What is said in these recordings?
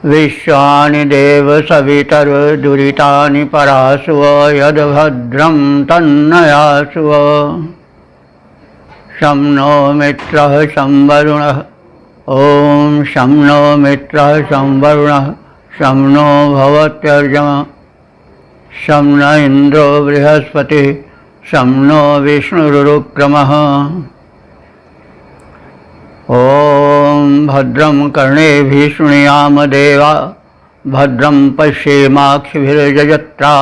विश्वानि देव सवितर्दुरितानि परासुव यद्भद्रं तन्नयासुव। शं नो मित्रः शं वरुणः ॐ शं नो मित्रः शं वरुणः शं नो भवत्यर्जमः शं न इन्द्रो बृहस्पतिः शं नो विष्णुरुक्रमः। ॐ भद्रं कर्णेभिः शृणुयाम देवा भद्रं पश्येमाक्षिभिर्यजत्रा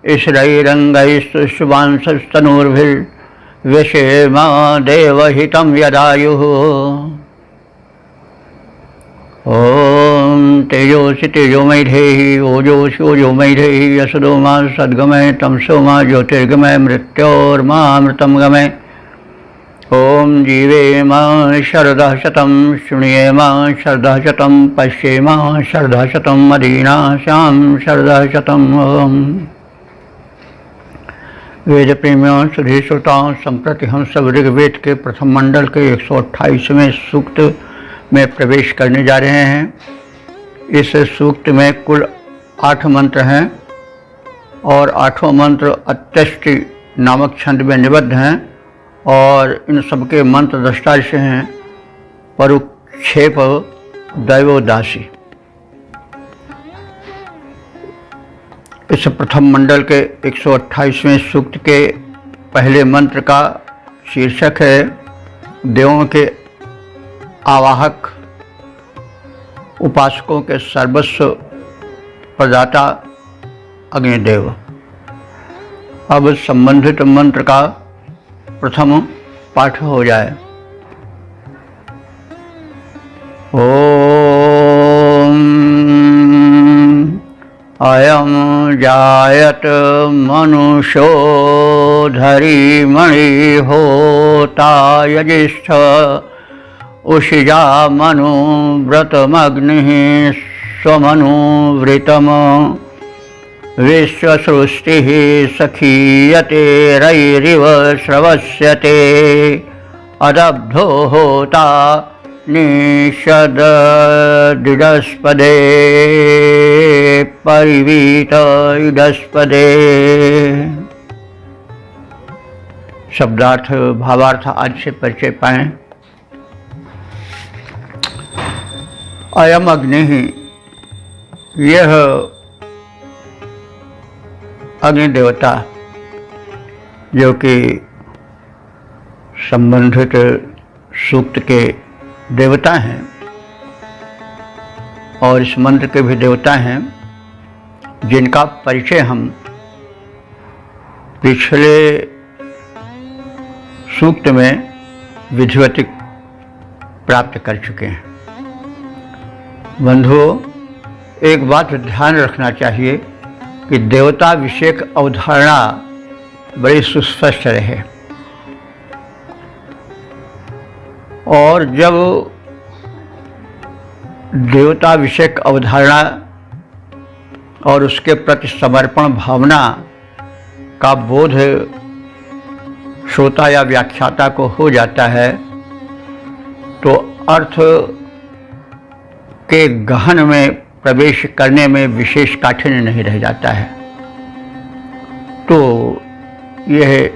स्थिरैरङ्गैस्तुष्टुवांसस्तनूर्भिर्व्यसेम देवहितं यदायुः। ॐ तेजोसि तेजोमयि धेहि ओजोसि ओजोमयि धेहि यशोदो मा सद्गमय तमसो मा ज्योतिर्गमय मृत्योर्मामृतं गमय। ॐ जीवेम शरदः शतं शृणुयेम शरदः शतं पश्येम शरदः शतं मदीनाशां शरदः शतम्। वेद प्रेमियों सुधी श्रोताओं, संप्रति हम सब ऋग्वेद के प्रथम मंडल के 128वें सूक्त में प्रवेश करने जा रहे हैं। इस सूक्त में कुल 8 मंत्र हैं और 8वां मंत्र अत्यष्टि नामक छंद में निबद्ध हैं और इन सबके मंत्र दृष्टा से हैं परुक्षेप दैवोदासी। इस प्रथम मंडल के 128वें सूक्त के पहले मंत्र का शीर्षक है देवों के आवाहक उपासकों के सर्वस्व प्रदाता अग्निदेव। अब संबंधित मंत्र का प्रथम पाठ हो जाए। ओम अयं जायत मनुष्यो धरीमणि होता यजिष्ठ उषिजा मनुव्रतमग्निः स्वमनुव्रतम् विश्वसृष्टिः सखीयते रैरिव श्रवस्यते अदब्धो होता निषददिडस्पदे परिवीत इडस्पदे। शब्दार्थ भावार्थ आज से परिचय पाएं। अयम अग्नि, यह अग्नि देवता जो कि संबंधित सूक्त के देवता हैं और इस मंत्र के भी देवता हैं, जिनका परिचय हम पिछले सूक्त में विधिवत प्राप्त कर चुके हैं। बंधुओं, एक बात ध्यान रखना चाहिए कि देवता विषयक अवधारणा बड़ी सुस्पष्ट रहे और जब देवता विषयक अवधारणा और उसके प्रति समर्पण भावना का बोध श्रोता या व्याख्याता को हो जाता है तो अर्थ के गहन में प्रवेश करने में विशेष काठिन्य नहीं रह जाता है। तो यह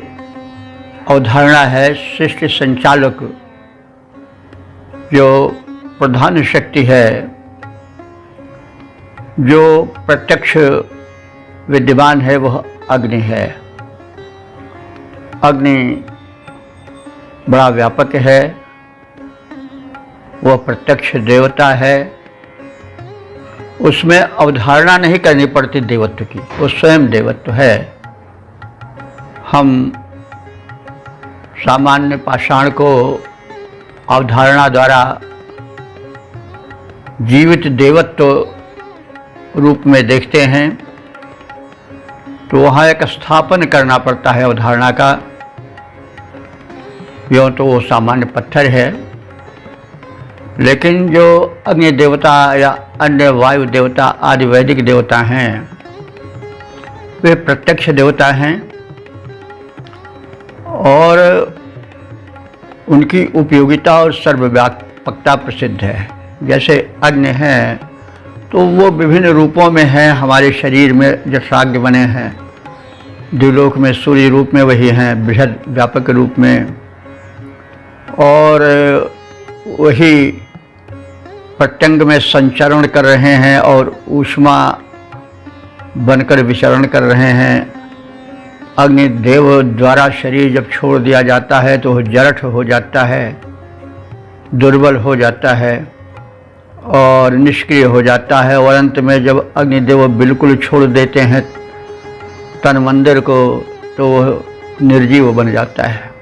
अवधारणा है सृष्टि संचालक जो प्रधान शक्ति है, जो प्रत्यक्ष विद्यमान है, वह अग्नि है। अग्नि बड़ा व्यापक है, वह प्रत्यक्ष देवता है, उसमें अवधारणा नहीं करनी पड़ती देवत्व की, वो स्वयं देवत्व है। हम सामान्य पाषाण को अवधारणा द्वारा जीवित देवत्व रूप में देखते हैं तो वहाँ एक स्थापन करना पड़ता है अवधारणा का यूँ तो वो सामान्य पत्थर है, लेकिन जो अग्नि देवता या अन्य वायु देवता आदि वैदिक देवता हैं वे प्रत्यक्ष देवता हैं और उनकी उपयोगिता और सर्वव्यापकता प्रसिद्ध है। जैसे अग्नि है तो वो विभिन्न रूपों में है, हमारे शरीर में जठराग्नि बने हैं, द्युलोक में सूर्य रूप में वही हैं, बृहद व्यापक रूप में, और वही प्रत्यंग में संचरण कर रहे हैं और ऊष्मा बनकर विचरण कर रहे हैं। अग्निदेव द्वारा शरीर जब छोड़ दिया जाता है तो जड़ठ हो जाता है, दुर्बल हो जाता है और निष्क्रिय हो जाता है, और अंत में जब अग्निदेव बिल्कुल छोड़ देते हैं तन मंदिर को तो वह निर्जीव बन जाता है।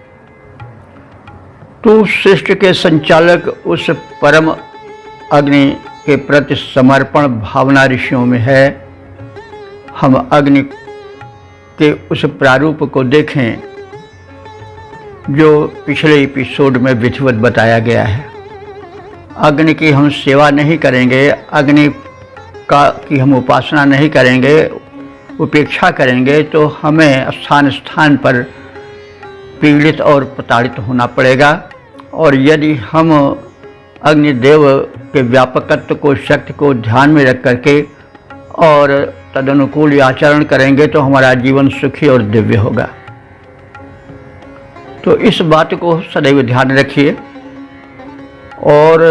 तो सृष्टि के संचालक उस परम अग्नि के प्रति समर्पण भावना ऋषियों में है। हम अग्नि के उस प्रारूप को देखें जो पिछले एपिसोड में विधिवत बताया गया है। अग्नि की हम सेवा नहीं करेंगे, अग्नि की हम उपासना नहीं करेंगे, उपेक्षा करेंगे तो हमें स्थान स्थान पर पीड़ित और प्रताड़ित होना पड़ेगा। और यदि हम अग्निदेव के व्यापकत्व को, शक्ति को ध्यान में रख करके और तदनुकूल आचरण करेंगे तो हमारा जीवन सुखी और दिव्य होगा। तो इस बात को सदैव ध्यान रखिए और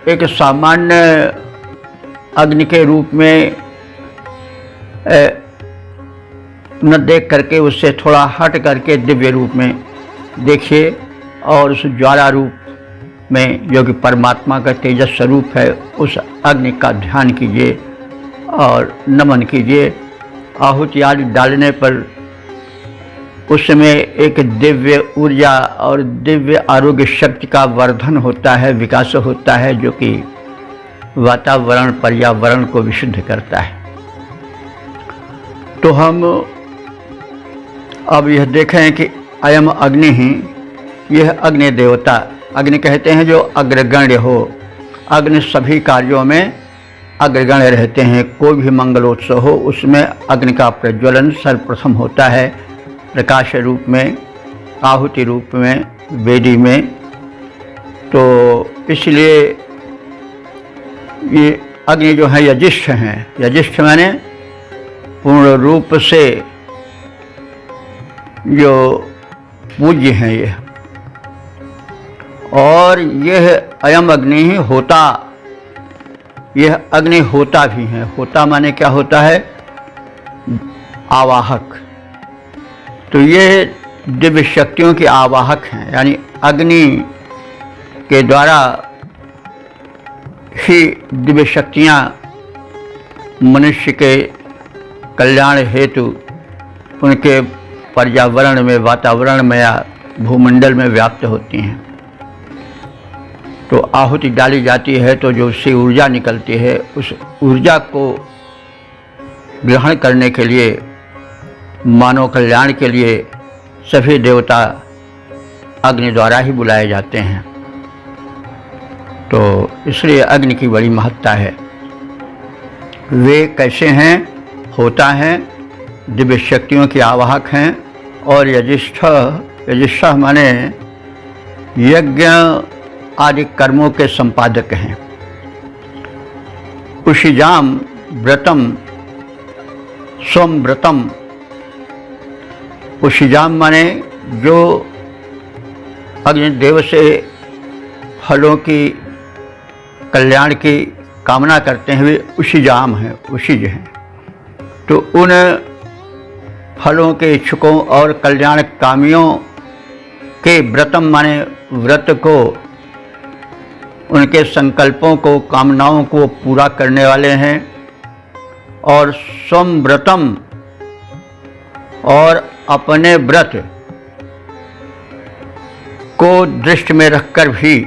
एक सामान्य अग्नि के रूप में न देख करके उससे थोड़ा हट करके दिव्य रूप में देखिए और उस ज्वाला रूप में जो कि परमात्मा का तेजस स्वरूप है उस अग्नि का ध्यान कीजिए और नमन कीजिए। आहुति आदि डालने पर उसमें एक दिव्य ऊर्जा और दिव्य आरोग्य शक्ति का वर्धन होता है, विकास होता है, जो कि वातावरण पर्यावरण को विशुद्ध करता है। तो हम अब यह देखें कि अयम अग्नि ही, यह अग्नि देवता, अग्नि कहते हैं जो अग्रगण्य हो। अग्नि सभी कार्यों में अग्रगण्य रहते हैं। कोई भी मंगलोत्सव हो उसमें अग्नि का प्रज्वलन सर्वप्रथम होता है, प्रकाश रूप में, आहुति रूप में, वेदी में। तो इसलिए ये अग्नि जो है यजिष्ठ हैं। यजिष्ठ माने पूर्ण रूप से जो पूज्य हैं ये। और यह अयम अग्नि ही होता, यह अग्नि होता भी है। होता माने क्या होता है? आवाहक। तो ये दिव्य शक्तियों के आवाहक हैं, यानी अग्नि के द्वारा ही दिव्य शक्तियाँ मनुष्य के कल्याण हेतु उनके पर्यावरण में, वातावरण में या भूमंडल में व्याप्त होती हैं। तो आहुति डाली जाती है तो जो उससे ऊर्जा निकलती है, उस ऊर्जा को ग्रहण करने के लिए, मानव कल्याण के लिए सभी देवता अग्नि द्वारा ही बुलाए जाते हैं। तो इसलिए अग्नि की बड़ी महत्ता है। वे कैसे हैं? होता हैं, दिव्य शक्तियों के आवाहक हैं। और यजिष्ठ, यजिष्ठ माने यज्ञ आदि कर्मों के संपादक हैं। उषिजाम व्रतम स्वम व्रतम। उषिजाम माने जो अग्निदेव से फलों की कल्याण की कामना करते हैं वे उषिजाम हैं, उषिज हैं। तो उन फलों के इच्छुकों और कल्याण कामियों के व्रतम माने व्रत को, उनके संकल्पों को, कामनाओं को पूरा करने वाले हैं। और स्वम व्रतम, और अपने व्रत को दृष्टि में रखकर भी।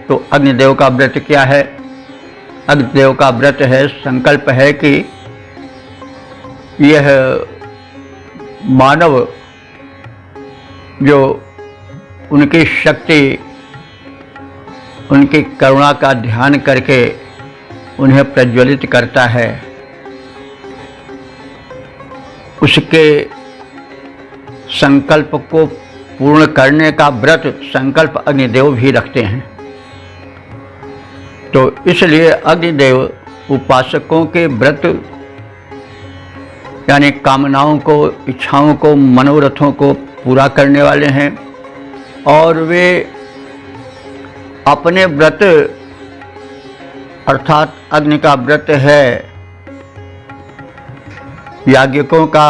तो अग्निदेव का व्रत क्या है? अग्निदेव का व्रत है, संकल्प है कि यह मानव जो उनकी शक्ति, उनकी करुणा का ध्यान करके उन्हें प्रज्वलित करता है। उसके संकल्प को पूर्ण करने का व्रत संकल्प अग्निदेव भी रखते हैं। तो इसलिए अग्निदेव उपासकों के व्रत यानी कामनाओं को, इच्छाओं को, मनोरथों को पूरा करने वाले हैं। और वे अपने व्रत अर्थात अग्नि का व्रत है याज्ञिकों का,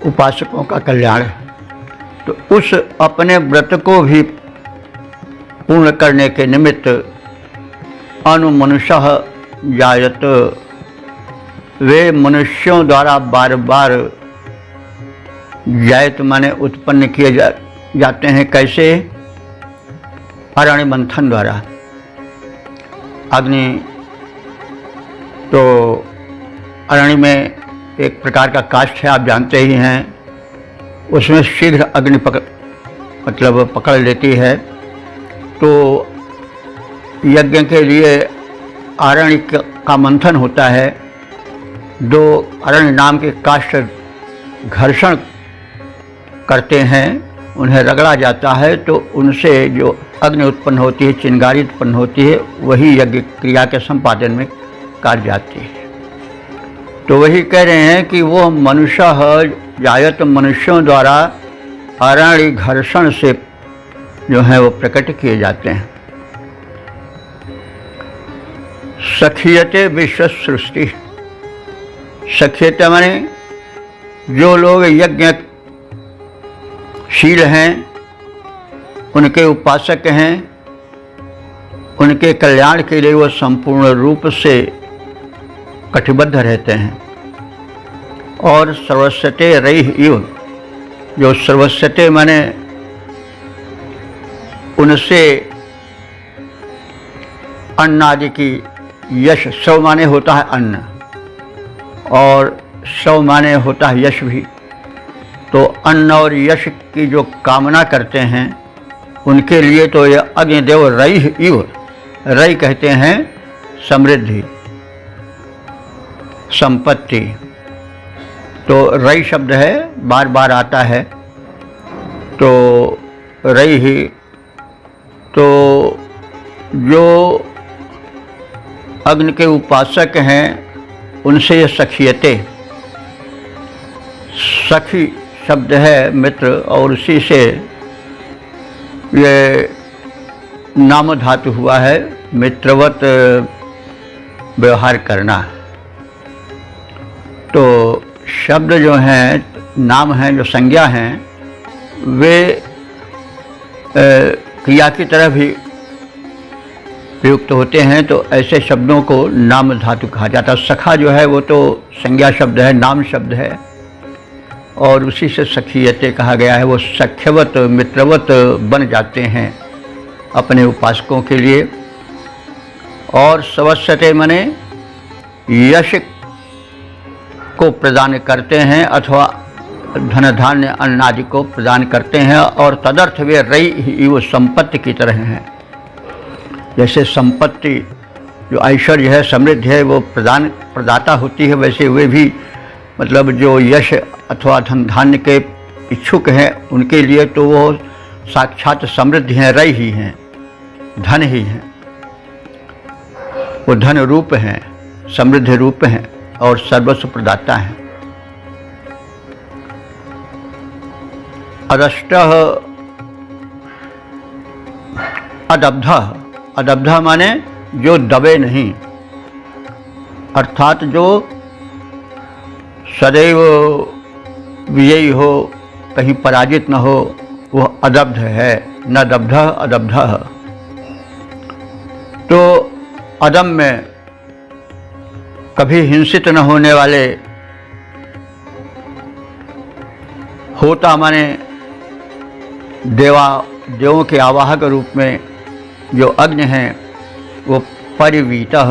उपासकों का कल्याण, तो उस अपने व्रत को भी पूर्ण करने के निमित्त अनुमनुष्यः जायत, वे मनुष्यों द्वारा बार बार जायत माने उत्पन्न किए जाते हैं। कैसे? अरण्य मंथन द्वारा। अग्नि तो अरण्य में एक प्रकार का काष्ठ है, आप जानते ही हैं। उसमें शीघ्र अग्नि पकड़ लेती है। तो यज्ञ के लिए अरण्य का मंथन होता है। दो अरण्य नाम के काष्ठ घर्षण करते हैं, उन्हें रगड़ा जाता है, तो उनसे जो अग्नि उत्पन्न होती है, चिंगारी उत्पन्न होती है, वही यज्ञ क्रिया के संपादन में कार्य जाती है। तो वही कह रहे हैं कि वो मनुष्य जायत, मनुष्यों द्वारा अरण्य घर्षण से जो है वो प्रकट किए जाते हैं। सखियते विश्व सृष्टि, सखियते माने जो लोग यज्ञ शील हैं, उनके उपासक हैं, उनके कल्याण के लिए वो संपूर्ण रूप से कटिबद्ध रहते हैं। और सर्वस्वते रैः इव, जो सर्वस्वते माने उनसे अन्न आदि की यश, शव माने होता है अन्न और शव माने होता है यश भी। तो अन्न और यश की जो कामना करते हैं उनके लिए तो ये अग्निदेव रैः इव, रೈ कहते हैं समृद्धि, संपत्ति। तो रई शब्द है, बार बार आता है। तो रई ही, तो जो अग्नि के उपासक हैं उनसे ये सखियते, सखी शब्द है मित्र, और उसी से ये नाम धातु हुआ है, मित्रवत व्यवहार करना। तो शब्द जो हैं, नाम हैं, जो संज्ञा हैं, वे क्रिया की तरह भी प्रयुक्त होते हैं। तो ऐसे शब्दों को नाम धातु कहा जाता है। सखा जो है वो तो संज्ञा शब्द है, नाम शब्द है, और उसी से सखियते कहा गया है। वो सख्यवत, मित्रवत बन जाते हैं अपने उपासकों के लिए। और सवस्यते मने यश को प्रदान करते हैं अथवा धन धान्य अन्न आदि को प्रदान करते हैं। और तदर्थ वे रई वो संपत्ति की तरह हैं। जैसे संपत्ति जो ऐश्वर्य है, समृद्धि है, वो प्रदाता होती है, वैसे वे भी मतलब जो यश अथवा धन धान्य के इच्छुक हैं उनके लिए तो वो साक्षात समृद्धि हैं, रई ही हैं, धन ही हैं। वो धन रूप हैं, समृद्धि रूप हैं और सर्वस्व प्रदाता हैं। अदष्टः अदब्धः, अदब्धः माने जो दबे नहीं, अर्थात जो सदैव विजयी हो, कहीं पराजित न हो, वह अदब्ध है। न दब्धः अदब्धः। तो अदम में कभी हिंसित न होने वाले, होता माने देवों के आवाहक रूप में जो अग्नि हैं वो परिवीतः,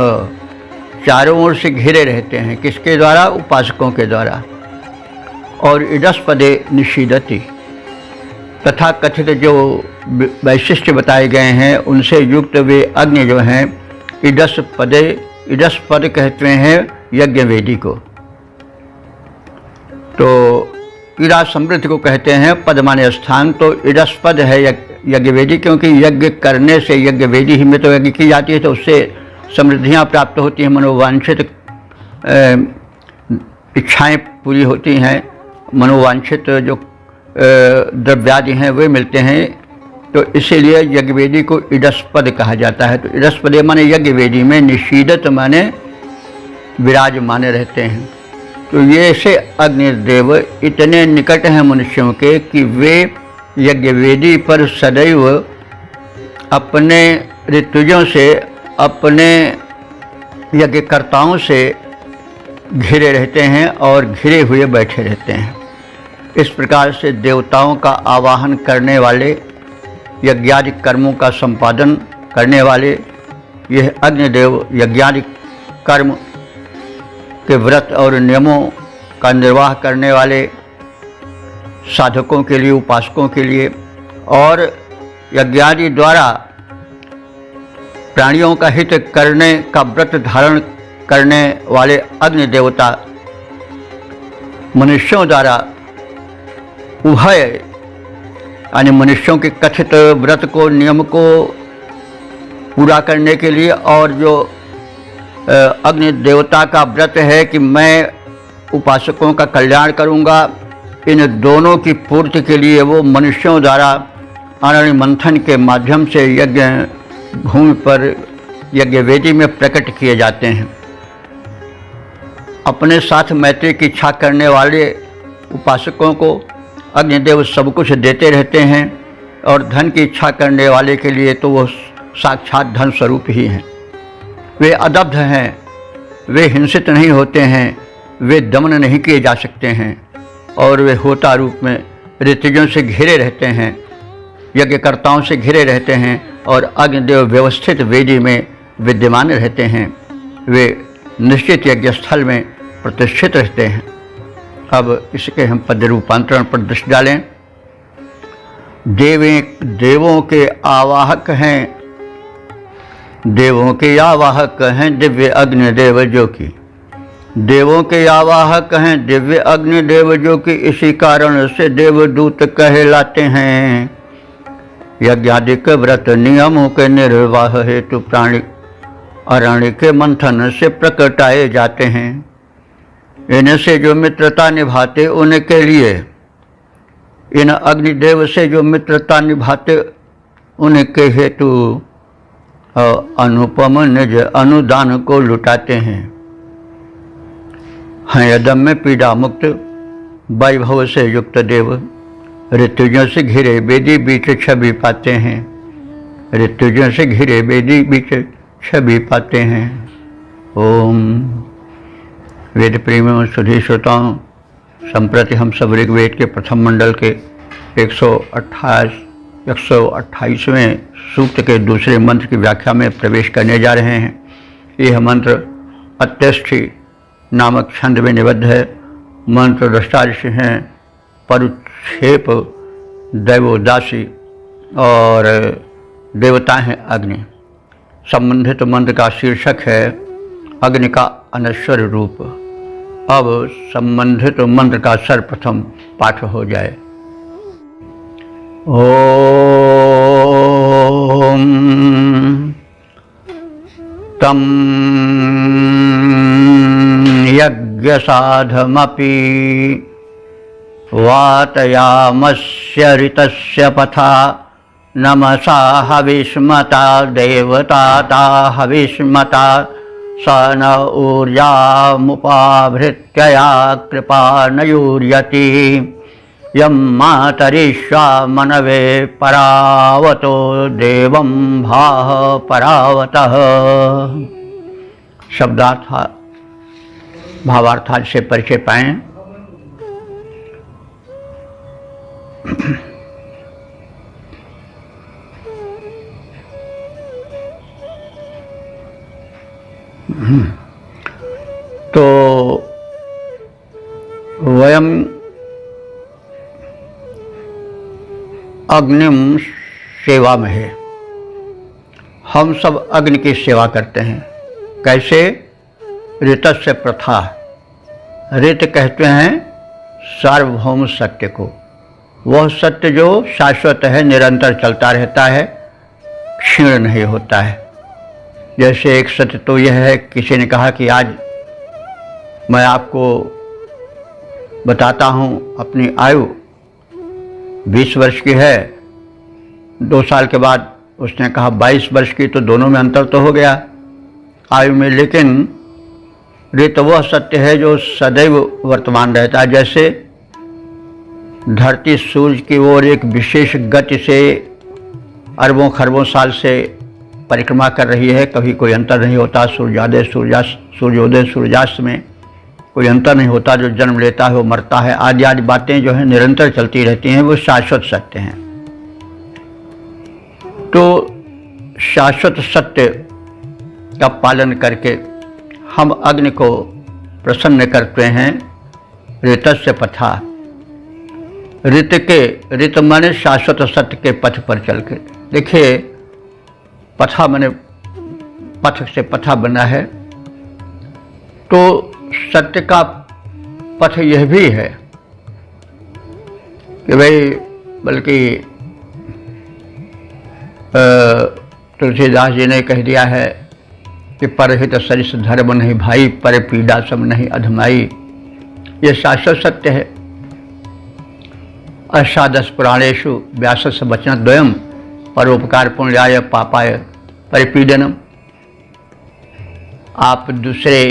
चारों ओर से घिरे रहते हैं। किसके द्वारा? उपासकों के द्वारा। और इडस्पदे निषीदति, तथा कथित जो वैशिष्ट्य बताए गए हैं उनसे युक्त वे अग्नि जो हैं इडस पद कहते हैं यज्ञ वेदी को। तो इड़ा समृद्धि को कहते हैं, पद माने स्थान, तो इडस पद है यज्ञ वेदी, क्योंकि यज्ञ करने से यज्ञ वेदी ही में तो यज्ञ की जाती है, तो उससे समृद्धियाँ प्राप्त होती हैं, मनोवांछित इच्छाएं पूरी होती हैं, मनोवांछित जो द्रव्यादि हैं वे मिलते हैं। तो इसीलिए यज्ञ वेदी को इडस्पद कहा जाता है। तो इडस्पद माने यज्ञ वेदी में निषीदत माने विराजमान रहते हैं। तो ये से अग्निदेव इतने निकट हैं मनुष्यों के कि वे यज्ञ वेदी पर सदैव अपने ऋतुजों से, अपने यज्ञकर्ताओं से घिरे रहते हैं और घिरे हुए बैठे रहते हैं। इस प्रकार से देवताओं का आवाहन करने वाले, यज्ञादि कर्मों का संपादन करने वाले, यह अग्निदेव यज्ञादि कर्म के व्रत और नियमों का निर्वाह करने वाले साधकों के लिए, उपासकों के लिए, और यज्ञादि द्वारा प्राणियों का हित करने का व्रत धारण करने वाले अग्नि देवता मनुष्यों द्वारा उभय, यानी मनुष्यों के कथित व्रत को, नियम को पूरा करने के लिए, और जो अग्नि देवता का व्रत है कि मैं उपासकों का कल्याण करूंगा, इन दोनों की पूर्ति के लिए वो मनुष्यों द्वारा अरण्य मंथन के माध्यम से यज्ञ भूमि पर यज्ञ वेदी में प्रकट किए जाते हैं। अपने साथ मैत्री की इच्छा करने वाले उपासकों को अग्निदेव सब कुछ देते रहते हैं, और धन की इच्छा करने वाले के लिए तो वो साक्षात धन स्वरूप ही हैं। वे अदब्ध हैं, वे हिंसित नहीं होते हैं, वे दमन नहीं किए जा सकते हैं, और वे होता रूप में ऋतुजों से घिरे रहते हैं, यज्ञकर्ताओं से घिरे रहते हैं, और अग्निदेव व्यवस्थित वेदी में विद्यमान रहते हैं। वे निश्चित यज्ञ स्थल में प्रतिष्ठित रहते हैं। अब इसके हम पद रूपांतरण पर दृष्टि डालें। देवों के आवाहक हैं, देवों के आवाहक हैं दिव्य अग्निदेव जो कि, देवों के आवाहक हैं दिव्य अग्निदेव जो कि, इसी कारण से देवदूत कहलाते हैं। यज्ञादिक व्रत नियमों के निर्वाह हेतु प्राणी अरण्य के मंथन से प्रकटाए जाते हैं। इनसे जो मित्रता निभाते उनके लिए, इन अग्निदेव से जो मित्रता निभाते उनके हेतु अनुपम निज अनुदान को लुटाते हैं। अदम्य पीड़ा मुक्त वैभव से युक्त देव ऋतुजों से घिरे वेदी बीच छवि पाते हैं। ऋतुजों से घिरे वेदी बीच छवि पाते हैं। ओम। वेद प्रेमियों, सुधी श्रोताओं, संप्रति हम सब ऋग्वेद के प्रथम मंडल के 128वें सूक्त के दूसरे मंत्र की व्याख्या में प्रवेश करने जा रहे हैं। यह मंत्र अत्यष्टि नामक छंद में निबद्ध है। मंत्र दृष्टा ऋषि हैं परुक्षेप, दैवोदासी और देवता हैं अग्नि। संबंधित मंत्र का शीर्षक है अग्नि का अनश्वर रूप। अब संबंधित मंत्र का सर्वप्रथम पाठ हो जाए। ओम तम यज्ञसाधमपि वातयामस्य ऋतस्य पथा नमसा हविष्मता देवताता हविष्मता स न ऊर्जामुपाभृत्यया कृपा नयूर्यति यं मातरिष्वा मनवे परावतो देवं भाः परावतः। शब्दार्थ भावार्थाद से परिचय पाएं। तो वयम अग्निम सेवा में है। हम सब अग्नि की सेवा करते हैं। कैसे? ऋतस्य प्रथा। ऋत कहते हैं सार्वभौम सत्य को, वह सत्य जो शाश्वत है, निरंतर चलता रहता है, क्षीण नहीं होता है। जैसे एक सत्य तो यह है, किसी ने कहा कि आज मैं आपको बताता हूँ, अपनी आयु 20 वर्ष की है, 2 साल के बाद उसने कहा 22 वर्ष की, तो दोनों में अंतर तो हो गया आयु में। लेकिन ऋत वह सत्य है जो सदैव वर्तमान रहता है। जैसे धरती सूर्य की ओर एक विशेष गति से अरबों खरबों साल से परिक्रमा कर रही है, कभी कोई अंतर नहीं होता। सूर्योदय सूर्यास्त में कोई अंतर नहीं होता। जो जन्म लेता है वो मरता है, आदि आदि बातें जो हैं निरंतर चलती रहती हैं, वो शाश्वत सत्य हैं। तो शाश्वत सत्य का पालन करके हम अग्नि को प्रसन्न करते हैं। ऋतस्य पथा, ऋत माने शाश्वत सत्य के पथ पर चल के। देखिए, पथा माने पथ से पथा बना है, तो सत्य का पथ यह भी है कि भाई, बल्कि तुलसीदास जी ने कह दिया है कि परहित सरिस धर्म नहीं भाई, पर पीड़ा सम नहीं अधमाई। ये शाश्वत सत्य है। अष्टादश पुराणेषु व्यासस्य वचनद्वयम् परोपकार पुण्याय पापाय परिपीडनम। आप दूसरे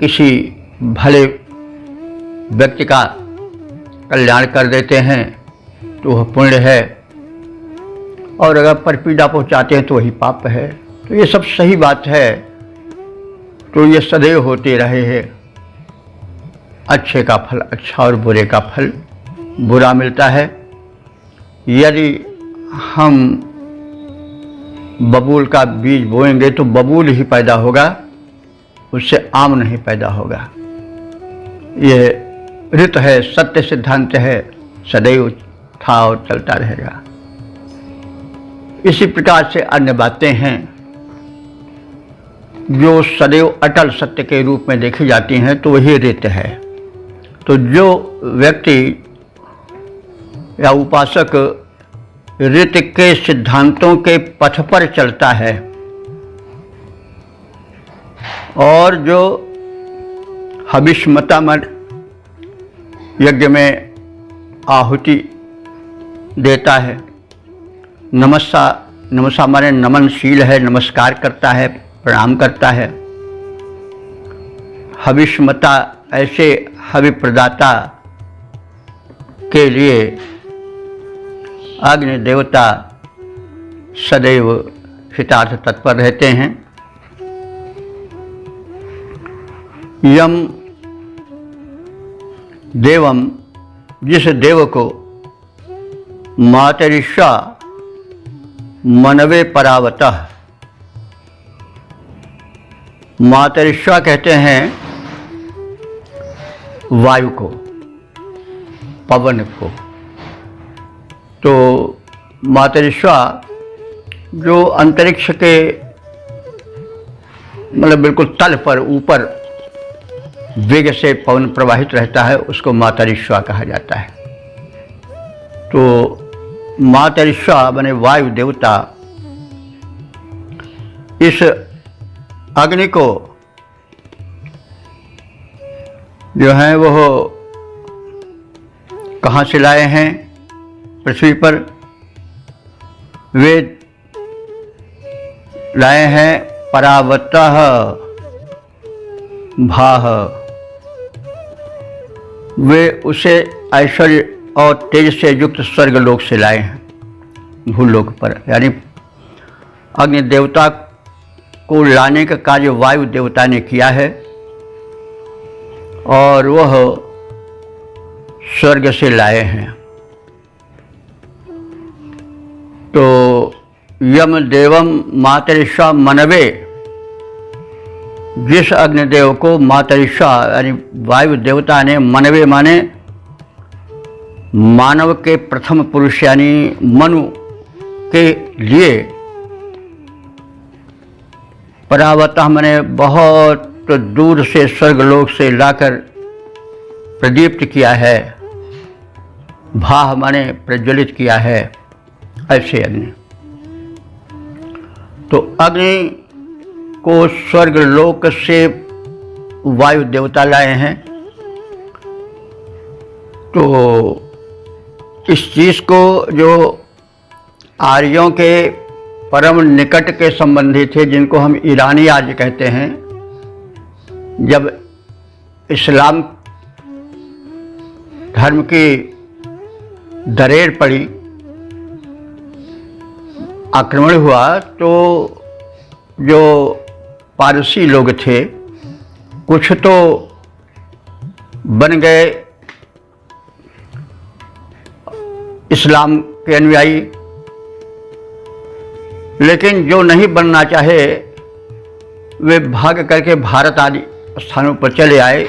किसी भले व्यक्ति का कल्याण कर देते हैं तो वह पुण्य है, और अगर परपीड़ा पहुंचाते हैं तो वही पाप है। तो ये सब सही बात है। तो ये सदैव होते रहे हैं। अच्छे का फल अच्छा और बुरे का फल बुरा मिलता है। यदि हम बबूल का बीज बोएंगे तो बबूल ही पैदा होगा, उससे आम नहीं पैदा होगा। ये ऋत है, सत्य सिद्धांत है, सदैव था और चलता रहेगा। इसी प्रकार से अन्य बातें हैं जो सदैव अटल सत्य के रूप में देखी जाती हैं, तो वही ऋत है। तो जो व्यक्ति या उपासक ऋत के सिद्धांतों के पथ पर चलता है और जो हविष्मता मन यज्ञ में आहुति देता है, नमसा माने नमनशील है, नमस्कार करता है, प्रणाम करता है। हविष्मता ऐसे हवि प्रदाता के लिए अग्नि देवता सदैव हितार्थ तत्पर रहते हैं। यम देवम, जिस देव को मातरिषा मनवे परावतः, मातरिश्वा कहते हैं वायु को, पवन को। तो मातरिश्वा जो अंतरिक्ष के मतलब बिल्कुल तल पर ऊपर वेग से पवन प्रवाहित रहता है, उसको मातरिश्वा कहा जाता है। तो मातरिश्वा माने वायु देवता इस अग्नि को जो है वह कहाँ से लाए हैं? पृथ्वी पर वे लाए हैं परावतः भाह। वे उसे ऐश्वर्य और तेज से युक्त स्वर्ग लोक से लाए हैं, भूलोक पर। यानी अग्नि देवता को लाने का कार्य वायु देवता ने किया है और वह स्वर्ग से लाए हैं। तो यम देवम मातरिश्वा मनवे, जिस अग्निदेव को मातरिश्वा यानी वायु देवता ने, मनवे माने मानव के प्रथम पुरुष यानी मनु के लिए परावतः मैंने बहुत दूर से स्वर्गलोक से लाकर प्रदीप्त किया है, भाह माने प्रज्वलित किया है। ऐसे अग्नि, तो अग्नि को स्वर्गलोक से वायु देवता लाए हैं। तो इस चीज़ को जो आर्यों के परम निकट के संबंधी थे, जिनको हम ईरानी आर्य कहते हैं, जब इस्लाम धर्म की दरेर पड़ी, आक्रमण हुआ, तो जो पारसी लोग थे कुछ तो बन गए इस्लाम के अनुयायी, लेकिन जो नहीं बनना चाहे वे भाग करके भारत आदि स्थानों पर चले आए।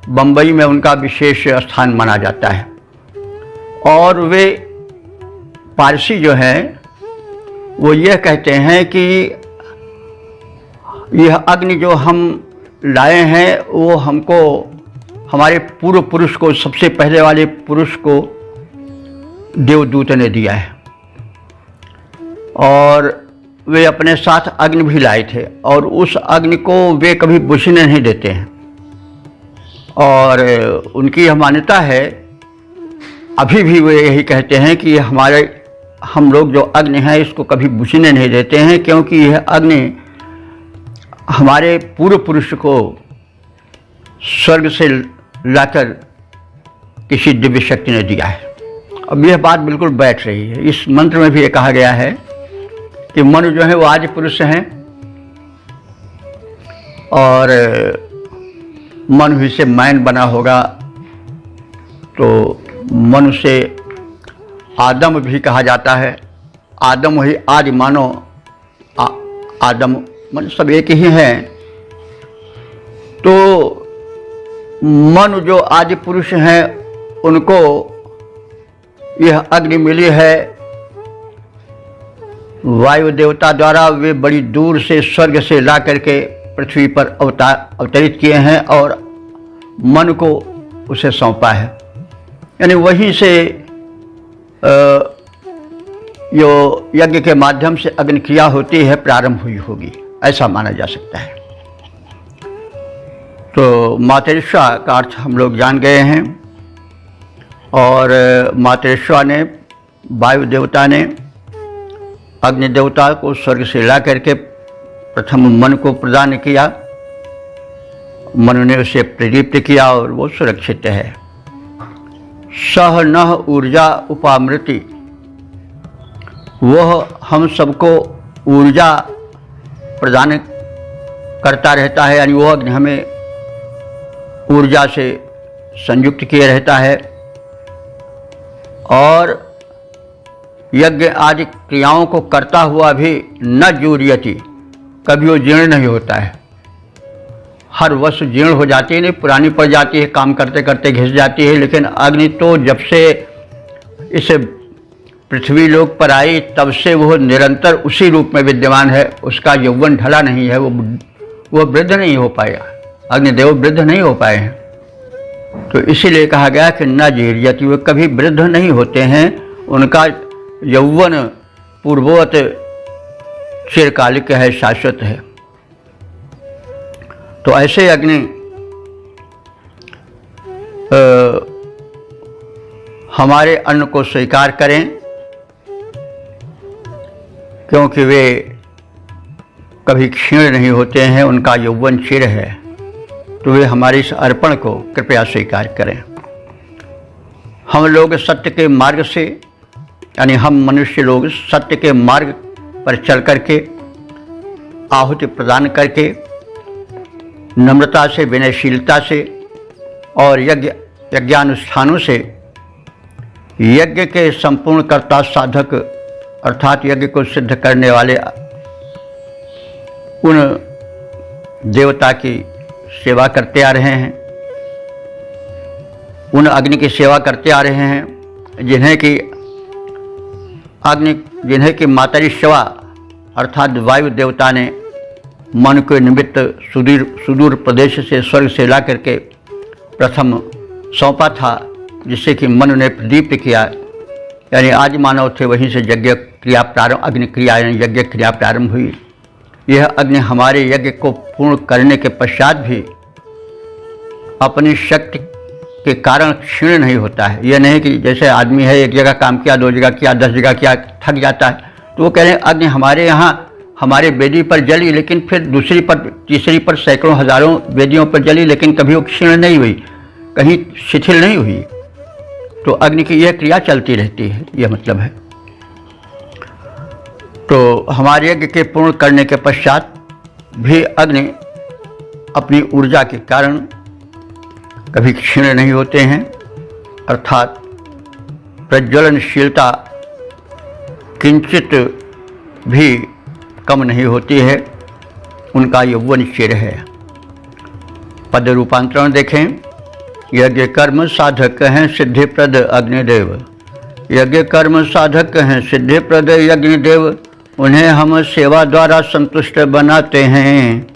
बम्बई में उनका विशेष स्थान माना जाता है। और वे पारसी जो हैं वो यह कहते हैं कि यह अग्नि जो हम लाए हैं वो हमको, हमारे पूर्व पुरुष को, सबसे पहले वाले पुरुष को देवदूत ने दिया है। और वे अपने साथ अग्नि भी लाए थे, और उस अग्नि को वे कभी बुझने नहीं देते हैं। और उनकी यह मान्यता है, अभी भी वे यही कहते हैं कि हम लोग जो अग्नि है इसको कभी बुझने नहीं देते हैं, क्योंकि यह अग्नि हमारे पूर्व पुरुष को स्वर्ग से लाकर किसी दिव्य शक्ति ने दिया है। अब यह बात बिल्कुल बैठ रही है। इस मंत्र में भी ये कहा गया है कि मनु जो है वो आदि पुरुष हैं, और मनु ही से मैन बना होगा, तो मनु से आदम भी कहा जाता है। आदम वही आदि मानो, आदम मन सब एक ही हैं। तो मनु जो आदि पुरुष हैं उनको यह अग्नि मिली है वायु देवता द्वारा। वे बड़ी दूर से स्वर्ग से ला करके पृथ्वी पर अवतरित किए हैं और मन को उसे सौंपा है। यानी वहीं से जो यज्ञ के माध्यम से अग्नि क्रिया होती है प्रारंभ हुई होगी, ऐसा माना जा सकता है। तो मातृश्वा का अर्थ हम लोग जान गए हैं, और मातृश्वा ने, वायु देवता ने अग्नि देवता को स्वर्ग से ला करके प्रथम मन को प्रदान किया। मन ने उसे प्रदीप्त किया और वो सुरक्षित है। सह नह ऊर्जा उपामृति, वह हम सबको ऊर्जा प्रदान करता रहता है, यानी वो अग्नि हमें ऊर्जा से संयुक्त किए रहता है। और यज्ञ आदि क्रियाओं को करता हुआ भी न जूर्यति, कभी वो जीर्ण नहीं होता है। हर वस्तु जीर्ण हो जाती है, नहीं पुरानी पड़ जाती है, काम करते करते घिस जाती है, लेकिन अग्नि तो जब से इस पृथ्वी लोक पर आई तब से वो निरंतर उसी रूप में विद्यमान है। उसका यौवन ढला नहीं है, वो वृद्ध नहीं हो पाया, अग्निदेव वृद्ध नहीं हो पाए हैं। तो इसीलिए कहा गया कि न जीर्यति, वे कभी वृद्ध नहीं होते हैं, उनका यौवन पूर्ववत चिरकालिक है, शाश्वत है। तो ऐसे अग्नि हमारे अन्न को स्वीकार करें, क्योंकि वे कभी क्षीण नहीं होते हैं, उनका यौवन चिर है। तो वे हमारे इस अर्पण को कृपया स्वीकार करें। हम लोग सत्य के मार्ग से, यानी हम मनुष्य लोग सत्य के मार्ग पर चल करके, आहुति प्रदान करके, नम्रता से, विनयशीलता से और यज्ञानुष्ठानों से यज्ञ के संपूर्ण कर्ता साधक अर्थात यज्ञ को सिद्ध करने वाले उन देवता की सेवा करते आ रहे हैं, उन अग्नि की सेवा करते आ रहे हैं। जिन्हें कि मातरि शिवा अर्थात वायु देवता ने मन के निमित्त सुदूर प्रदेश से स्वर्ग से ला करके प्रथम सौंपा था, जिससे कि मनु ने प्रदीप्त किया, यानी आज मानव थे, वहीं से यज्ञ क्रिया प्रारंभ, अग्नि क्रिया यानी यज्ञ क्रिया प्रारंभ हुई। यह अग्नि हमारे यज्ञ को पूर्ण करने के पश्चात भी अपनी शक्ति के कारण क्षीण नहीं होता है। यह नहीं कि जैसे आदमी है, एक जगह काम किया, 2 जगह किया, 10 जगह किया, थक जाता है, तो वो कह रहे हैं अग्नि हमारे यहाँ हमारे वेदी पर जली, लेकिन फिर दूसरी पर, तीसरी पर, सैकड़ों हजारों वेदियों पर जली, लेकिन कभी वो क्षीण नहीं हुई, कहीं शिथिल नहीं हुई। तो अग्नि की यह क्रिया चलती रहती है, यह मतलब है। तो हमारे यज्ञ के पूर्ण करने के पश्चात भी अग्नि अपनी ऊर्जा के कारण कभी क्षीण नहीं होते हैं, अर्थात प्रज्वलनशीलता किंचित भी कम नहीं होती है, उनका यौवन चिर है। पद रूपांतरण देखें। यज्ञ कर्म साधक हैं सिद्धिप्रद अग्निदेव, यज्ञ कर्म साधक हैं सिद्धिप्रद अग्निदेव, उन्हें हम सेवा द्वारा संतुष्ट बनाते हैं।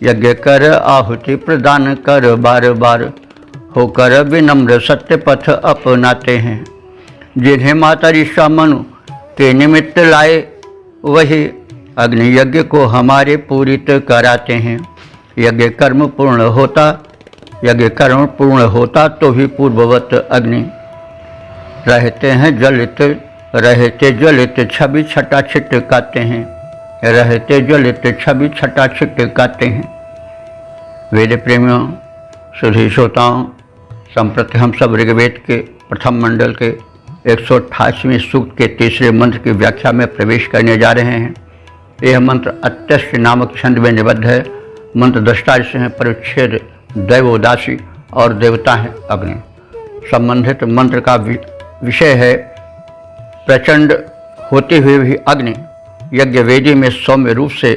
यज्ञ कर आहुति प्रदान कर बार बार, होकर विनम्र सत्य पथ अपनाते हैं। जिन्हें माता ऋषा मनु के निमित्त लाए, वही अग्नि यज्ञ को हमारे पूरित कराते हैं। यज्ञ कर्म पूर्ण होता तो ही पूर्ववत अग्नि रहते हैं ज्वलित, रहते ज्वलित छवि छटा छिटकाते हैं, रहते ज्वलित छवि छटा छिटकाते हैं। वेद प्रेमियों, सुधी श्रोताओं, संप्रति हम सब ऋग्वेद के प्रथम मंडल के 128वें सूक्त के तीसरे मंत्र की व्याख्या में प्रवेश करने जा रहे हैं। यह मंत्र अत्यष्ट नामक छंद में निबद्ध है। मंत्र दृष्टा से हैं परिच्छेद दैवोदासी और देवता हैं अग्नि। संबंधित मंत्र का विषय है प्रचंड होते हुए भी अग्नि यज्ञ वेदी में सौम्य रूप से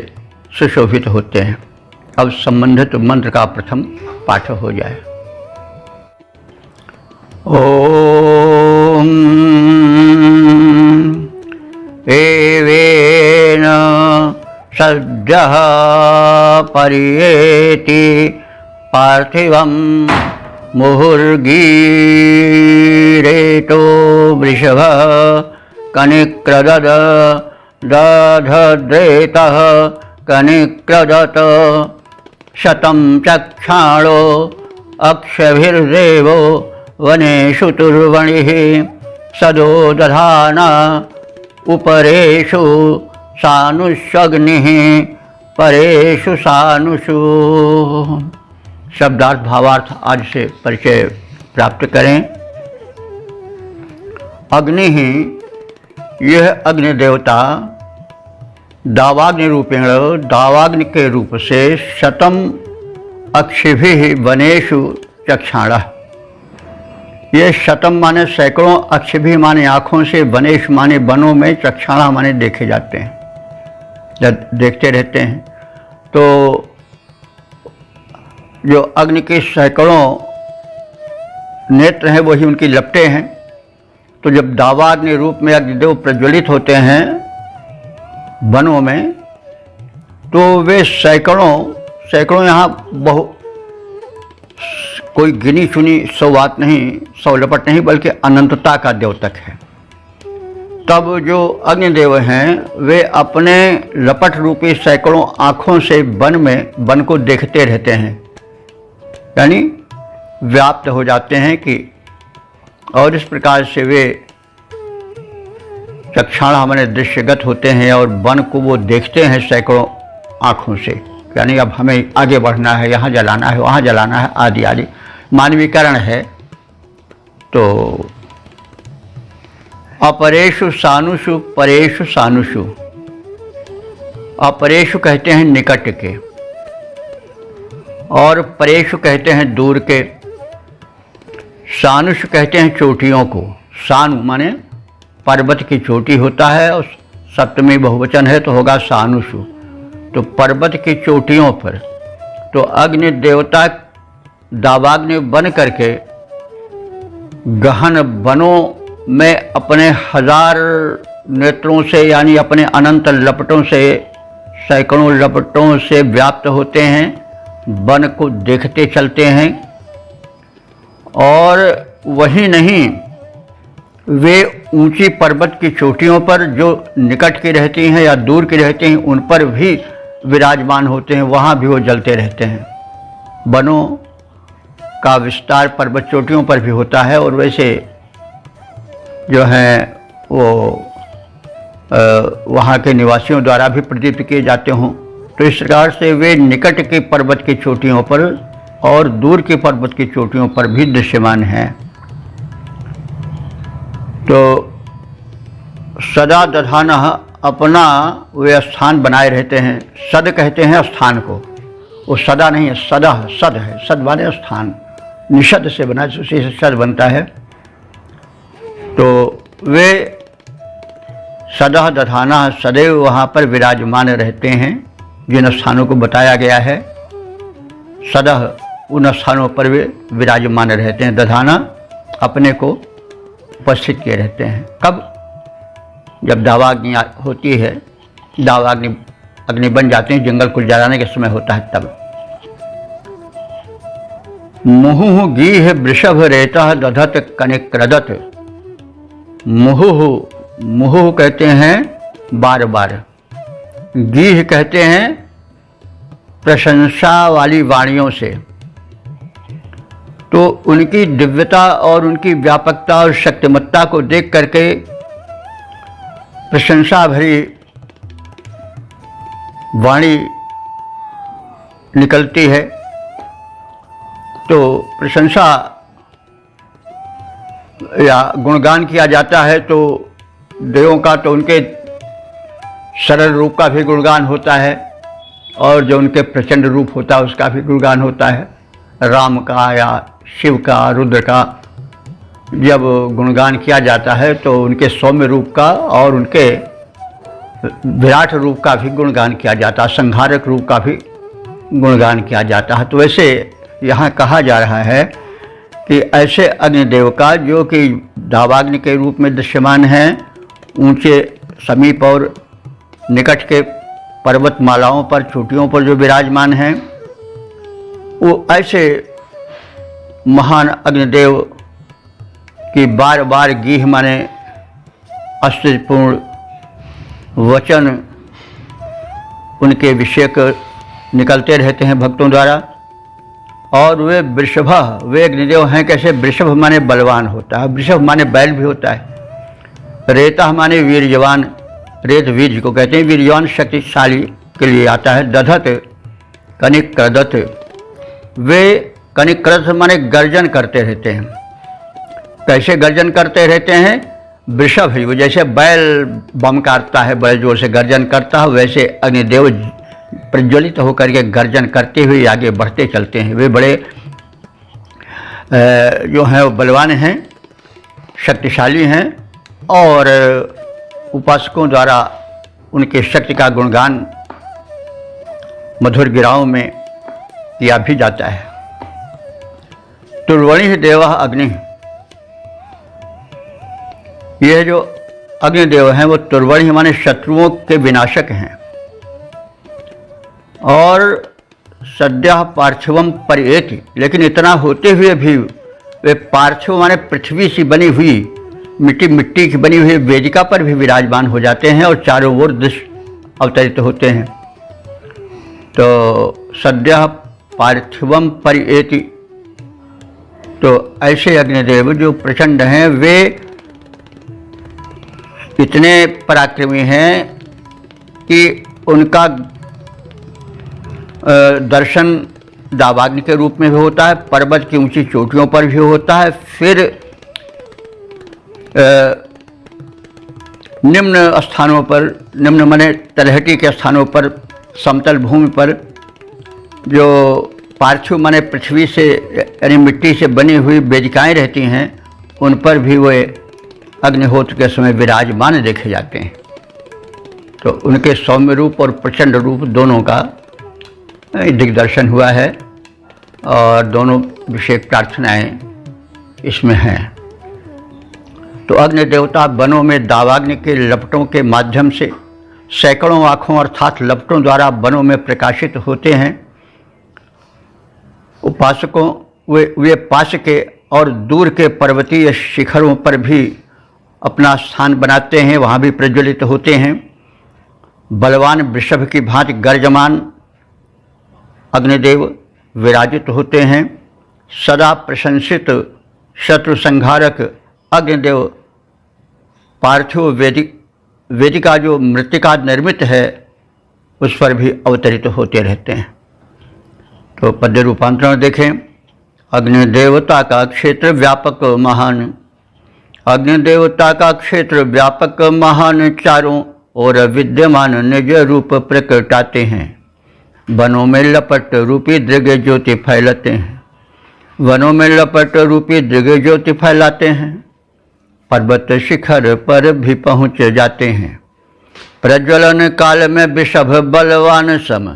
सुशोभित होते हैं। अब संबंधित मंत्र का प्रथम पाठ हो जाए। ओम एवेन सद्यः परियेति पार्थिवं मुहुर्गीरेतो वृषभः कनिक्रदद दधद्रेतः कनिक्रदत शतं चक्षाणो अक्षभिर्देवो वनेषु तुर्वणिः सदो दधाना उपरेषु सानुष्वग्निः परेषु सानुषु। शब्दार्थ भावार्थ आज से परिचय प्राप्त करें। अग्नि ही, यह अग्नि देवता दावाग्नि रूपेण, दावाग्नि के रूप से शतम अक्षिभिः वनेषु चक्षाणः, ये शतम माने सैकड़ों, अक्षिभिः माने आँखों से, वनेषु माने वनों में, चक्षाणा माने देखे जाते हैं, जब देखते रहते हैं। तो जो अग्नि के सैकड़ों नेत्र हैं वही उनकी लपटें हैं। तो जब दावाग्नि रूप में अग्निदेव प्रज्वलित होते हैं वनों में, तो वे सैकड़ों यहाँ कोई गिनी चुनी 100 बात नहीं, 100 लपट नहीं, बल्कि अनंतता का द्योतक है। तब जो अग्निदेव हैं वे अपने लपट रूपी सैकड़ों आँखों से वन को देखते रहते हैं, यानी व्याप्त हो जाते हैं कि, और इस प्रकार से वे चक्षाणा माने दृश्यगत होते हैं और वन को वो देखते हैं सैकड़ों आँखों से, यानी अब हमें आगे बढ़ना है, यहाँ जलाना है, वहाँ जलाना है, आदि आदि मानवीकरण है। तो अपरेषु सानुषु परेषु सानुषु, अपरेषु कहते हैं निकट के और परेषु कहते हैं दूर के, सानुषु कहते हैं चोटियों को। सानु माने पर्वत की चोटी होता है और सप्तमी बहुवचन है तो होगा सानुषु, तो पर्वत की चोटियों पर। तो अग्नि देवता दावाग्नि बन करके गहन वनों में अपने हजार नेत्रों से यानी अपने अनंत लपटों से, सैकड़ों लपटों से व्याप्त होते हैं, वन को देखते चलते हैं। और वही नहीं, वे ऊंची पर्वत की चोटियों पर जो निकट की रहती हैं या दूर की रहती हैं उन पर भी विराजमान होते हैं, वहाँ भी वो जलते रहते हैं। वनों का विस्तार पर्वत चोटियों पर भी होता है और वैसे जो है वो वहाँ के निवासियों द्वारा भी प्रदीप्त किए जाते हों। तो इस प्रकार से वे निकट के पर्वत की चोटियों पर और दूर के पर्वत की चोटियों पर भी दृश्यमान हैं। तो सदा दधाना अपना वे स्थान बनाए रहते हैं। सद कहते हैं स्थान को, वो सदा नहीं है, सदा सद है, सद माने स्थान, निषद से बना, उसी से सद बनता है। तो वे सदा दधाना सदैव वहाँ पर विराजमान रहते हैं जिन स्थानों को बताया गया है। सदा उन स्थानों पर वे विराजमान रहते हैं। दधाना अपने को उपस्थित किए रहते हैं। कब? जब दावाग्नि होती है, दावाग्नि अग्नि बन जाते हैं, जंगल को जलाने के समय होता है तब। मुहुः गीह वृषभ रेतः दधत कनिक्रदत। मुहुः, मुहुः कहते हैं बार बार, गीह कहते हैं प्रशंसा वाली वाणियों से। तो उनकी दिव्यता और उनकी व्यापकता और शक्तिमत्ता को देख करके प्रशंसा भरी वाणी निकलती है। तो प्रशंसा या गुणगान किया जाता है तो देवों का तो उनके सरल रूप का भी गुणगान होता है और जो उनके प्रचंड रूप होता है उसका भी गुणगान होता है। राम का या शिव का, रुद्र का जब गुणगान किया जाता है तो उनके सौम्य रूप का और उनके विराट रूप का भी गुणगान किया जाता है, संहारक रूप का भी गुणगान किया जाता है। तो वैसे यहाँ कहा जा रहा है कि ऐसे अग्निदेव का जो कि दावाग्नि के रूप में दृश्यमान हैं, ऊंचे समीप और निकट के पर्वतमालाओं पर, चोटियों पर जो विराजमान हैं, वो ऐसे महान अग्निदेव की बार बार गीह माने आश्चर्यपूर्ण वचन उनके विषय निकलते रहते हैं भक्तों द्वारा। और वे वृषभ, वे अग्निदेव हैं कैसे? वृषभ माने बलवान होता है, वृषभ माने बैल भी होता है। रेता माने वीर्यवान, रेत वीर्य को कहते हैं, वीर्यवान शक्तिशाली के लिए आता है। दधत कनिक्रदत, वे कनिक्रदत माने गर्जन करते रहते हैं। कैसे गर्जन करते रहते हैं? वृषभ ही, वो जैसे बैल बमकारता है, बैल जोर से गर्जन करता है, वैसे अग्निदेव प्रज्वलित होकर के गर्जन करते हुए आगे बढ़ते चलते हैं। वे बड़े जो हैं वो बलवान हैं, शक्तिशाली हैं और उपासकों द्वारा उनके शक्ति का गुणगान मधुर गिराओं में किया भी जाता है। तुर्वणि देवः अग्नि, यह जो अग्निदेव हैं वो तुर्वणि माने शत्रुओं के विनाशक हैं। और सद्यः पार्थिवम परिएति, लेकिन इतना होते हुए भी वे पार्थिव माने पृथ्वी से बनी हुई, मिट्टी की बनी हुई वेदिका पर भी विराजमान हो जाते हैं और चारों ओर दृश्य अवतरित होते हैं। तो सद्यः पार्थिवम परिएति, तो ऐसे अग्निदेव जो प्रचंड हैं वे इतने पराक्रमी हैं कि उनका दर्शन दावाग्नि के रूप में भी होता है, पर्वत की ऊंची चोटियों पर भी होता है, फिर निम्न स्थानों पर, निम्न माने तलहटी के स्थानों पर, समतल भूमि पर जो पार्थिव माने पृथ्वी से यानी मिट्टी से बनी हुई वेदिकाएं रहती हैं उन पर भी वे अग्निहोत्र के समय विराजमान देखे जाते हैं। तो उनके सौम्य रूप और प्रचंड रूप दोनों का दिग्दर्शन हुआ है और दोनों विशेष प्रार्थनाएं इसमें हैं। तो अग्नि देवता वनों में दावाग्नि के लपटों के माध्यम से सैकड़ों आँखों अर्थात लपटों द्वारा वनों में प्रकाशित होते हैं। उपासकों वे पास के और दूर के पर्वतीय शिखरों पर भी अपना स्थान बनाते हैं, वहाँ भी प्रज्वलित होते हैं। बलवान वृषभ की भांति गर्जमान अग्निदेव विराजित होते हैं। सदा प्रशंसित शत्रु संहारक अग्निदेव पार्थिव वेदिका जो मृत्तिका निर्मित है उस पर भी अवतरित होते रहते हैं। तो पद्य रूपांतरण देखें। अग्निदेवता का क्षेत्र व्यापक महान, अग्निदेवता का क्षेत्र व्यापक महान, चारों ओर विद्यमान निज रूप प्रकटाते हैं। वनों में लपट रूपी दृग ज्योति फैलाते हैं, वनों में लपट रूपी दृग ज्योति फैलाते हैं। पर्वत शिखर पर भी पहुँच जाते हैं। प्रज्वलन काल में वृषभ बलवान सम,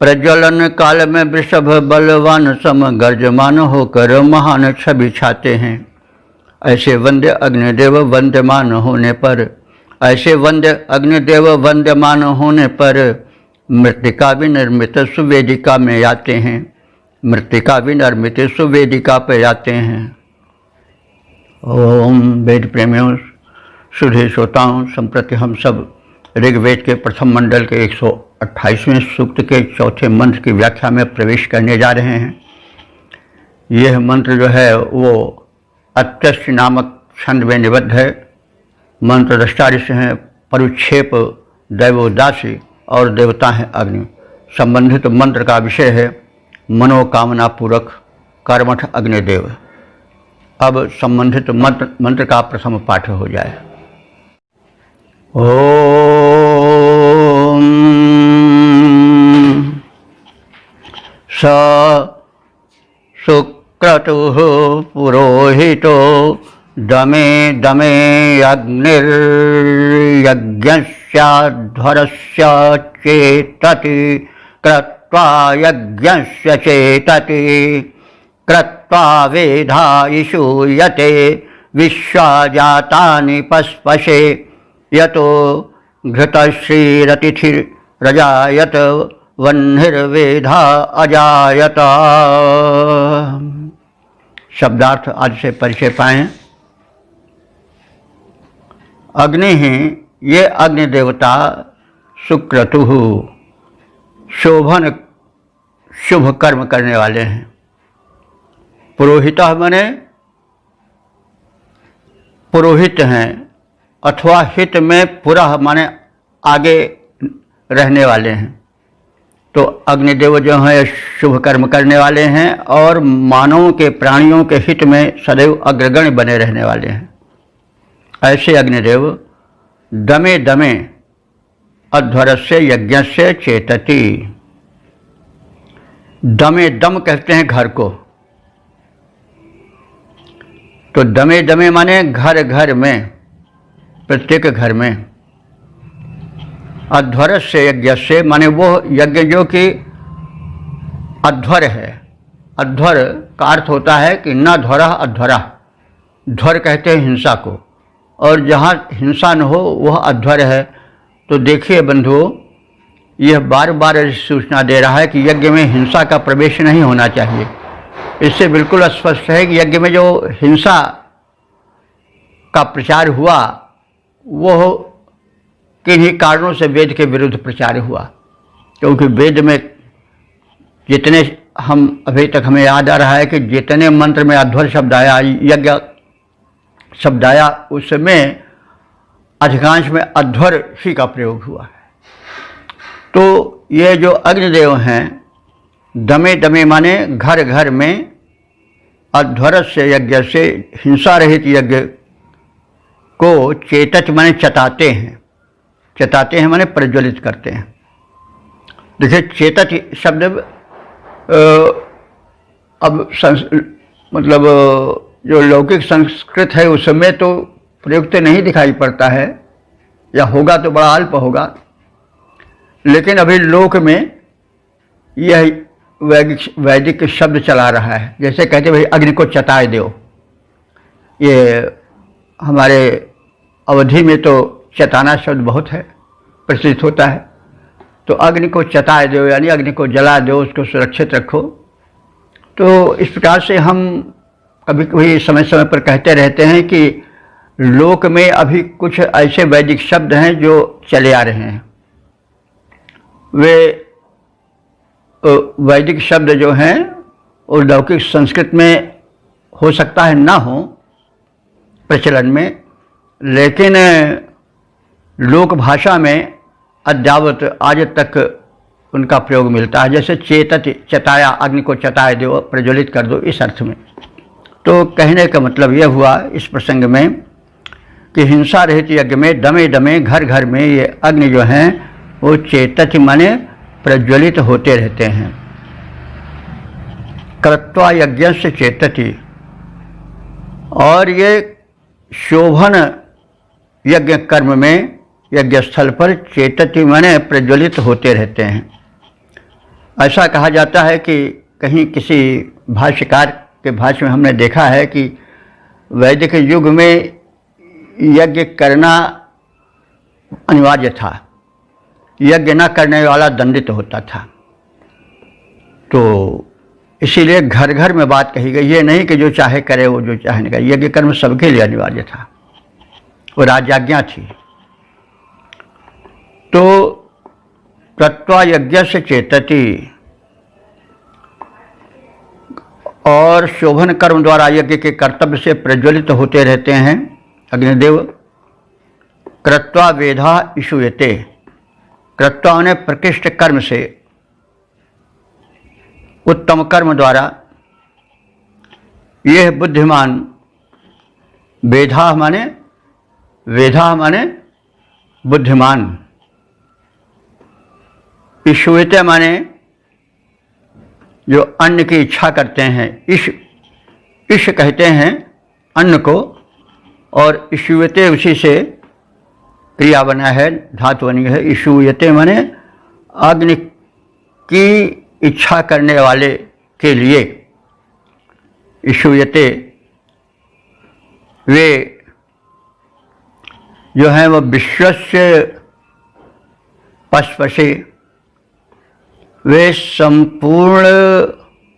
प्रज्वलन काल में वृषभ बलवान सम, गर्जमान होकर महान छवि छाते हैं। ऐसे वंद्य अग्निदेव वंद्यमान होने पर, ऐसे वंद्य अग्निदेव वंद्यमान होने पर मृत्तिका विनिर्मित सुवेदिका में आते हैं, मृत्तिका विनिर्मित सुवेदिका पे आते हैं। ओम वेद प्रेमियों, सुधे श्रोताओं, संप्रति हम सब ऋग्वेद के प्रथम मंडल के 128वें सूक्त के चौथे मंत्र की व्याख्या में प्रवेश करने जा रहे हैं। यह मंत्र जो है वो अत्यष्ट नामक छंद में निबद्ध है। मंत्र दृष्टा ऋषि हैं परुक्षेप दैवोदासी और देवता हैं अग्नि। संबंधित मंत्र का विषय है मनोकामना पूरक कर्मठ अग्निदेव। अब संबंधित मंत्र का प्रथम पाठ हो जाए। ओम स सुक्रतुः पुरोहितो दमे दमे अग्निर्यज्ञस्याध्वरस्य चेतति कृत्वा यज्ञस्य चेतति कृत्वा वेधायिषूयते विश्वाजातानि पस्पशे यतो घृतश्रीरतिथिरजायत वह्निर्वेधा अजायत। शब्दार्थ आज से परिचय पाएं। अग्नि ही ये अग्नि देवता सुक्रतुः शोभन शुभ कर्म करने वाले हैं। पुरोहितः माने पुरोहित हैं, अथवा हित में पुरः माने आगे रहने वाले हैं। तो अग्निदेव जो है शुभ कर्म करने वाले हैं और मानवों के प्राणियों के हित में सदैव अग्रगण्य बने रहने वाले हैं। ऐसे अग्निदेव दमे दमे अध्वरस्य यज्ञस्य चेतति। दमे दम कहते हैं घर को, तो दमे दमे माने घर घर में, प्रत्येक घर में। अध्वर से यज्ञ से माने वो यज्ञ जो कि अध्वर है। अध्वर का अर्थ होता है कि न ध्वरः अध्वरा। ध्वर कहते हैं हिंसा को, और जहाँ हिंसा न हो वह अध्वर है। तो देखिए बंधुओं, यह बार बार सूचना दे रहा है कि यज्ञ में हिंसा का प्रवेश नहीं होना चाहिए। इससे बिल्कुल स्पष्ट है कि यज्ञ में जो हिंसा का प्रचार हुआ वो किन्हीं कारणों से वेद के विरुद्ध प्रचार हुआ। क्योंकि वेद में जितने हम अभी तक हमें याद आ रहा है कि जितने मंत्र में अध्वर शब्द आया, यज्ञ शब्द आया, उसमें अधिकांश में अध्वर ही का प्रयोग हुआ है। तो ये जो अग्निदेव हैं दमे दमे माने घर घर में, अध्वर से यज्ञ से हिंसा रहित यज्ञ को चेतच माने चताते हैं। चताते हैं माने प्रज्वलित करते हैं। देखिए चेतच शब्द अब मतलब जो लौकिक संस्कृत है उसमें तो प्रयुक्त नहीं दिखाई पड़ता है, या होगा तो बड़ा अल्प होगा। लेकिन अभी लोक में यह वैदिक शब्द चला रहा है। जैसे कहते भाई अग्नि को चताए दो, ये हमारे अवधि में तो चताना शब्द बहुत है, प्रचलित होता है। तो अग्नि को चताए दो यानी अग्नि को जला दो, उसको सुरक्षित रखो। तो इस प्रकार से हम कभी कभी समय समय पर कहते रहते हैं कि लोक में अभी कुछ ऐसे वैदिक शब्द हैं जो चले आ रहे हैं। वे वैदिक शब्द जो हैं वो लौकिक संस्कृत में हो सकता है ना हो प्रचलन में, लेकिन लोक भाषा में अद्यावत आज तक उनका प्रयोग मिलता है। जैसे चेतति, चताया, अग्नि को चताए दो, प्रज्वलित कर दो, इस अर्थ में। तो कहने का मतलब यह हुआ इस प्रसंग में कि हिंसा रहित यज्ञ में दमे दमे घर घर में ये अग्नि जो हैं वो चेतति माने प्रज्वलित होते रहते हैं। कृत्वा यज्ञ से चेतति, और ये शोभन यज्ञ कर्म में यज्ञ स्थल पर चेतति माने प्रज्वलित होते रहते हैं। ऐसा कहा जाता है कि कहीं किसी भाष्यकार के भाष्य में हमने देखा है कि वैदिक युग में यज्ञ करना अनिवार्य था, यज्ञ न करने वाला दंडित होता था। तो इसीलिए घर घर में बात कही गई, ये नहीं कि जो चाहे करे वो जो चाहे नहीं करे। यज्ञ कर्म सबके लिए अनिवार्य था, वो राजाज्ञा थी। तो तत्वा यज्ञ से चेतति, और शोभन कर्म द्वारा यज्ञ के कर्तव्य से प्रज्वलित होते रहते हैं अग्निदेव। कृत्वा वेधा इषुयते, कृत्वा ने प्रकृष्ट कर्म से, उत्तम कर्म द्वारा यह बुद्धिमान, वेधा माने बुद्धिमान, इषुयते माने जो अन्न की इच्छा करते हैं, इश कहते हैं अन्न को, और इषुयते उसी से क्रिया बना है, धातु बनी है। इषुयते माने अग्नि की इच्छा करने वाले के लिए। इषुयते वे जो हैं वो विश्वस्य पशपशे, वे संपूर्ण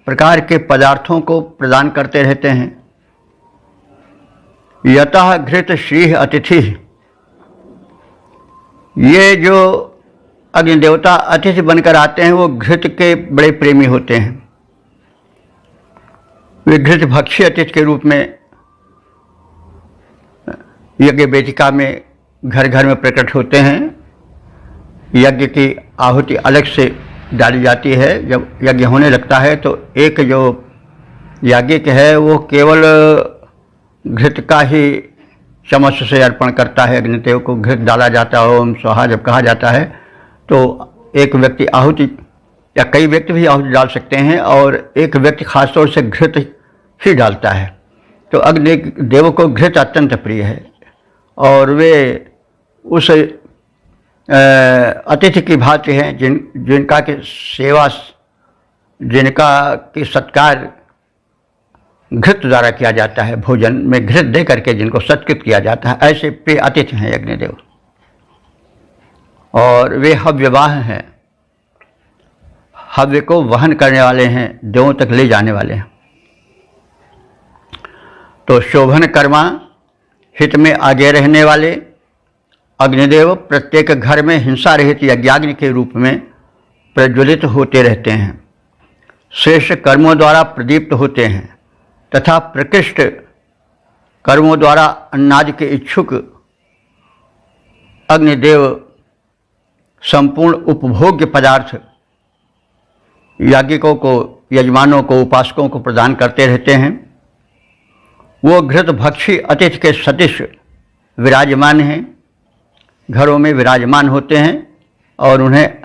प्रकार के पदार्थों को प्रदान करते रहते हैं। यतः घृत श्रीः अतिथि, ये जो अग्नि देवता अतिथि बनकर आते हैं वो घृत के बड़े प्रेमी होते हैं। वे घृत भक्षी अतिथि के रूप में यज्ञ वेदिका में घर घर में प्रकट होते हैं। यज्ञ की आहुति अलग से डाली जाती है। जब यज्ञ होने लगता है तो एक जो याज्ञिक है वो केवल घृत का ही चमच से अर्पण करता है। अग्निदेव को घृत डाला जाता है। ओम स्वाहा जब कहा जाता है तो एक व्यक्ति आहुति, या कई व्यक्ति भी आहुति डाल सकते हैं, और एक व्यक्ति खासतौर से घृत ही डालता है। तो अग्निदेव को घृत अत्यंत प्रिय है, और वे उस अतिथि की भांति हैं जिनका की सेवा, जिनका की सत्कार घृत द्वारा किया जाता है। भोजन में घृत दे करके जिनको सत्कृत किया जाता है, ऐसे प्रिय अतिथि हैं अग्निदेव। और वे हव्यवाह हैं, हव्य को वहन करने वाले हैं, देवों तक ले जाने वाले हैं। तो शोभन कर्मा, हित में आगे रहने वाले अग्निदेव प्रत्येक घर में हिंसा रहित यज्ञाग्नि के रूप में प्रज्वलित होते रहते हैं। श्रेष्ठ कर्मों द्वारा प्रदीप्त होते हैं तथा प्रकृष्ट कर्मों द्वारा अन्नादि के इच्छुक अग्निदेव संपूर्ण उपभोग्य पदार्थ याज्ञिकों को, यजमानों को, उपासकों को प्रदान करते रहते हैं। वो घृत भक्षी अतिथि के सदृश विराजमान हैं, घरों में विराजमान होते हैं, और उन्हें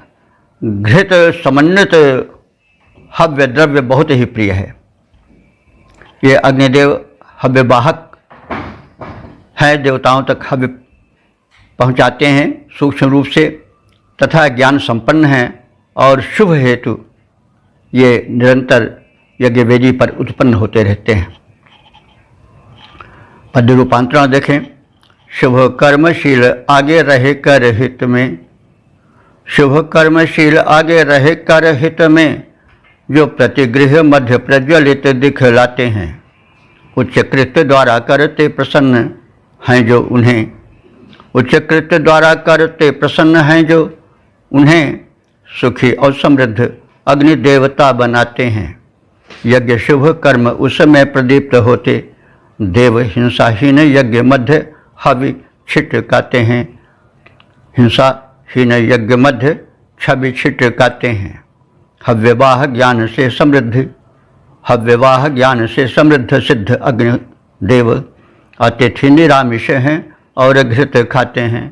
घृत समन्वित हव्य द्रव्य बहुत ही प्रिय है। ये अग्निदेव हव्यवाहक हैं, देवताओं तक हव्य पहुंचाते हैं सूक्ष्म रूप से, तथा ज्ञान संपन्न हैं, और शुभ हेतु ये निरंतर यज्ञ वेदी पर उत्पन्न होते रहते हैं। पद्य रूपांतरण देखें। शुभ कर्मशील आगे रहे कर हित में, शुभ कर्मशील आगे रहे कर हित में, जो प्रतिगृह मध्य प्रज्वलित दिखलाते हैं। उच्च कृत्य द्वारा करते प्रसन्न हैं जो उन्हें, उच्च कृत्य द्वारा करते प्रसन्न हैं जो उन्हें सुखी और समृद्ध अग्नि देवता बनाते हैं। यज्ञ शुभ कर्म उस समय प्रदीप्त होते, देव हिंसाहीन यज्ञ मध्य हवि छिटकाते हैं, हिंसाहीन यज्ञ मध्य छवि छिटकाते हैं। हव्यवाह ज्ञान से समृद्ध, हव्यवाह ज्ञान से समृद्ध सिद्ध अग्नि देव अतिथि निरामिष हैं और घृत खाते हैं,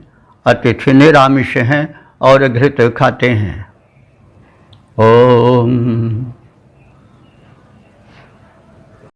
अतिथि निरामिष हैं और घृत खाते हैं। ओम